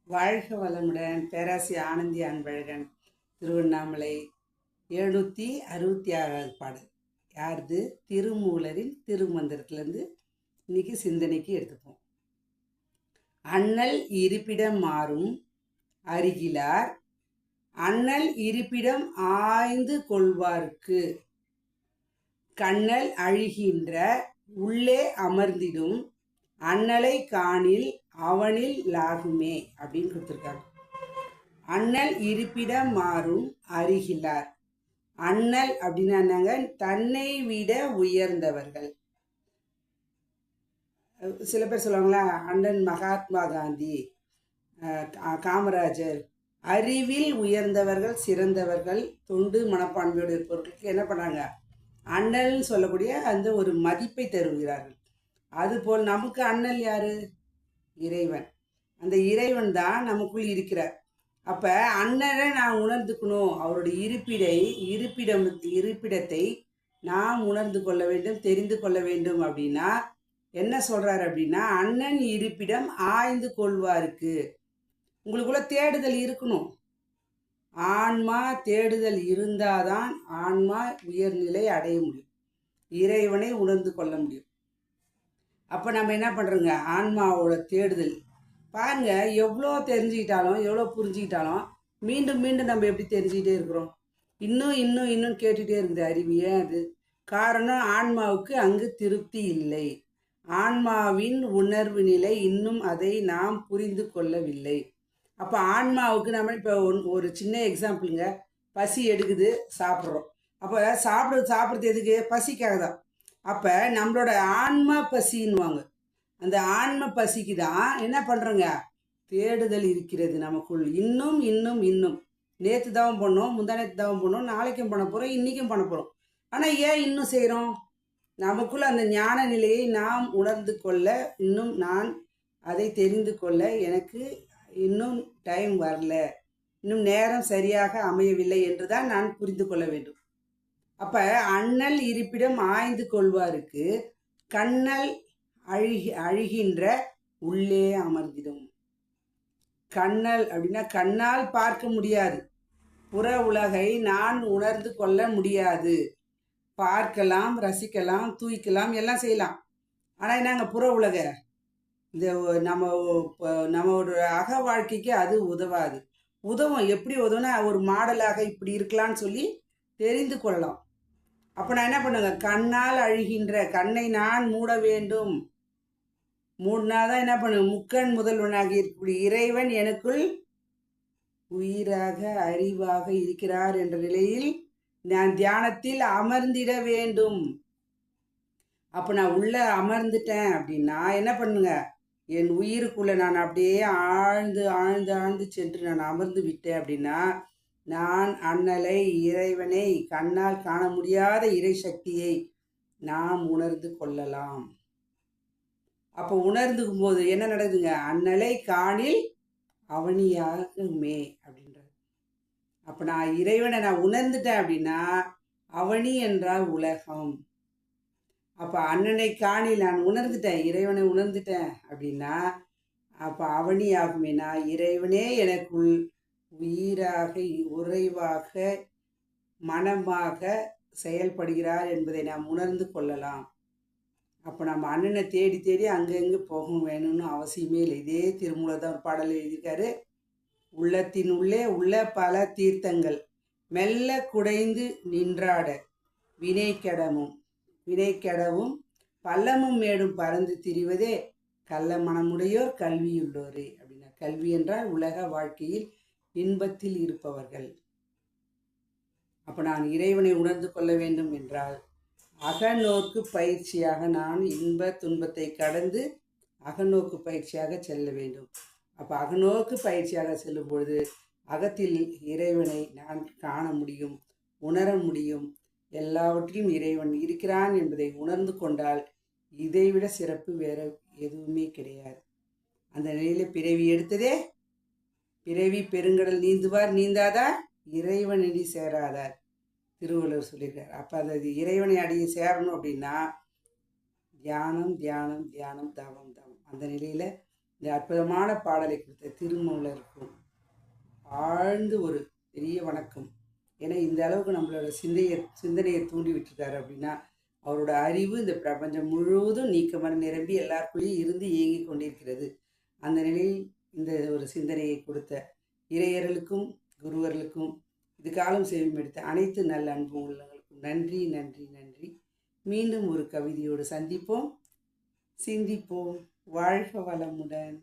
வாழ்க வளமுடன். பேராசி ஆனந்தி அன்பழகன், திருவண்ணாமலை. 766வது பாடல். யாருது? திருமூலரின் திருமந்திரத்திலேருந்து இன்னைக்கு சிந்தனைக்கு எடுத்துப்போம். அண்ணல் இருப்பிடம் மாறும் அருகிலார், அண்ணல் இருப்பிடம் ஆய்ந்து கொள்வார்க்கு, கண்ணல் அழிகின்ற உள்ளே அமர்ந்திடும் அண்ணலை காணில் அவனில் லாகுமே அப்படின்னு கொடுத்துருக்காங்க. அண்ணல் இருப்பிடம் மாறும் அருகிலார். அண்ணல் அப்படின்னாங்க தன்னை விட உயர்ந்தவர்கள். சில பேர் சொல்லுவாங்களா, அண்ணன் மகாத்மா காந்தி, காமராஜர், அறிவில் உயர்ந்தவர்கள், சிறந்தவர்கள், தொண்டு மனப்பான்மையோடு இருப்பவர்களுக்கு என்ன பண்ணாங்க? அண்ணல்னு சொல்லக்கூடிய அந்த ஒரு மதிப்பை தருகிறார்கள். அதுபோல் நமக்கு அண்ணல் யாரு? இறைவன். அந்த இறைவன் தான் நமக்குள் இருக்கிறார். அப்ப அண்ணனை நான் உணர்ந்துக்கணும். அவருடைய இருப்பிடத்தை நாம் உணர்ந்து கொள்ள வேண்டும், தெரிந்து கொள்ள வேண்டும். அப்படின்னா என்ன சொல்றாரு அப்படின்னா, அண்ணன் இருப்பிடம் ஆய்ந்து கொள்வாருக்கு. உங்களுக்குள்ள தேடுதல் இருக்கணும். ஆன்மா தேடுதல் இருந்தாதான் ஆன்மா உயர்நிலை அடைய முடியும், இறைவனை உணர்ந்து கொள்ள முடியும். அப்போ நம்ம என்ன பண்ணுறோங்க? ஆன்மாவோட தேடுதல் பாருங்க. எவ்வளோ தெரிஞ்சுக்கிட்டாலும், எவ்வளோ புரிஞ்சுக்கிட்டாலும் மீண்டும் மீண்டும் நம்ம எப்படி தெரிஞ்சுக்கிட்டே இருக்கிறோம்? இன்னும் இன்னும் இன்னும் கேட்டுகிட்டே இருக்குது அறிவு. ஏன் அது காரணம்? ஆன்மாவுக்கு அங்கு திருப்தி இல்லை. ஆன்மாவின் உணர்வு நிலை இன்னும் அதை நாம் புரிந்து கொள்ளவில்லை. அப்போ ஆன்மாவுக்கு நம்ம இப்போ ஒரு சின்ன எக்ஸாம்பிளுங்க. பசி எடுக்குது, சாப்பிட்றோம். அப்போ சாப்பிட்றது எதுக்கு? பசிக்காக தான். அப்போ நம்மளோட ஆன்மா பசின்னுவாங்க. அந்த ஆன்ம பசிக்கு தான் என்ன பண்ணுறோங்க? தேடுதல் இருக்கிறது நமக்குள். இன்னும் இன்னும் இன்னும். நேற்று தவம் பண்ணோம், முந்தானேற்று தவம் பண்ணோம், நாளைக்கும் பண்ண போகிறோம், இன்றைக்கும் பண்ண போகிறோம். ஆனால் ஏன் இன்னும் செய்கிறோம்? நமக்குள்ள அந்த ஞான நிலையை நாம் உணர்ந்து கொள்ள, இன்னும் நான் அதை தெரிந்து கொள்ள எனக்கு இன்னும் டைம் வரல, இன்னும் நேரம் சரியாக அமையவில்லை என்று தான் நான் புரிந்து கொள்ள வேண்டும். அப்ப அண்ணல் இருப்பிடம் ஆய்ந்து கொள்வாருக்கு, கண்ணல் அழுகின்ற உள்ளே அமர்ந்திடும். கண்ணல் அப்படின்னா கண்ணால் பார்க்க முடியாது, புற உலகை நான் உணர்ந்து கொள்ள முடியாது. பார்க்கலாம், ரசிக்கலாம், தூய்க்கலாம், எல்லாம் செய்யலாம். ஆனால் என்னங்க புற உலக இந்த நம்மளோட அக வாழ்க்கைக்கு அது உதவாது. உதவும். எப்படி உதவுனா, ஒரு மாடலாக இப்படி இருக்கலாம்னு சொல்லி தெரிந்து கொள்ளலாம். அப்போ நான் என்ன பண்ணுங்க? கண்ணால் அழுகின்ற கண்ணை நான் மூட வேண்டும். மூடினாதான் என்ன பண்ணுங்க? முக்கண் முதல்வனாக இருக்கக்கூடிய இறைவன் எனக்குள் உயிராக அறிவாக இருக்கிறார் என்ற நிலையில் நான் தியானத்தில் அமர்ந்திட வேண்டும். அப்போ நான் உள்ள அமர்ந்துட்டேன் அப்படின்னா என்ன பண்ணுங்க? என் உயிருக்குள்ள நான் அப்படியே ஆழ்ந்து ஆழ்ந்து ஆழ்ந்து சென்று நான் அமர்ந்து விட்டேன் அப்படின்னா நான் அண்ணலை, இறைவனை, கண்ணால் காண முடியாத இறை சக்தியை நாம் உணர்ந்து கொள்ளலாம். அப்போ உணர்ந்துக்கும் போது என்ன நடக்குதுங்க? அண்ணலை காணில் அவனியாகுமே அப்படின்றது. அப்போ நான் இறைவனை நான் உணர்ந்துட்டேன் அப்படின்னா அவனி என்றால் உலகம். அப்போ அண்ணனை காணில் நான் உணர்ந்துட்டேன், இறைவனை உணர்ந்துட்டேன் அப்படின்னா அப்போ அவனி ஆகுமே. நான் இறைவனே எனக்குள் உயிராக உறைவாக மனமாக செயல்படுகிறார் என்பதை நாம் உணர்ந்து கொள்ளலாம். அப்போ நம்ம அண்ணனை தேடி தேடி அங்கங்கே போக வேணும்னு அவசியமே இல்லை. இதே திருமூலர் தான் ஒரு பாடல் எழுதியிருக்காரு. உள்ளத்தின் உள்ளே உள்ள பல தீர்த்தங்கள் மெல்ல குடைந்து நின்றாட வினைக்கெடவும் பள்ளமும் மேடும் பறந்து திரிவதே கள்ள மனமுடையோர் கல்வியுள்ளோரே அப்படின்னா. கல்வி என்றால் உலக வாழ்க்கையில் இன்பத்தில் இருப்பவர்கள். அப்போ நான் இறைவனை உணர்ந்து கொள்ள வேண்டும் என்றால் அகநோக்கு பயிற்சியாக நான் இன்ப துன்பத்தை கடந்து அகநோக்கு பயிற்சியாக செல்ல வேண்டும். அப்போ அகநோக்கு பயிற்சியாக செல்லும் பொழுது அகத்தில் இறைவனை நான் காண முடியும், உணர முடியும். எல்லாவற்றையும் இறைவன் இருக்கிறான் என்பதை உணர்ந்து கொண்டால் இதைவிட சிறப்பு வேற எதுவுமே கிடையாது. அந்த நிலையில் பிறவி எடுத்ததே, பிறவி பெருங்கடல் நீந்துவார் நீந்தாதார் இறைவனடி சேராதார் திருவள்ளுவர் சொல்லியிருக்கார். அப்போ அது இறைவனை அடைய சேரணும் அப்படின்னா தியானம் தியானம் தியானம், தவம் தவம். அந்த நிலையில் இந்த அற்புதமான பாடலை கொடுத்த திருமூலருக்கும் ஆழ்ந்து ஒரு பெரிய வணக்கம். ஏன்னா இந்த அளவுக்கு நம்மளோட சிந்தனையை தூண்டி விட்டுருக்காரு அப்படின்னா அவரோட அறிவு இந்த பிரபஞ்சம் முழுவதும் நீக்கமர நிரம்பி எல்லாருக்குள்ளேயும் இருந்து இயங்கி கொண்டிருக்கிறது. அந்த நிலையில் இந்த ஒரு சிந்தனையை கொடுத்த இறையர்களுக்கும் குருவர்களுக்கும் இது காலம் செவிமெடுத்த அனைத்து நல்ல அன்பு உள்ளவங்களுக்கும் நன்றி நன்றி நன்றி. மீண்டும் ஒரு கவிதையோடு சந்திப்போம், சிந்திப்போம். வாழ்க வளமுடன்.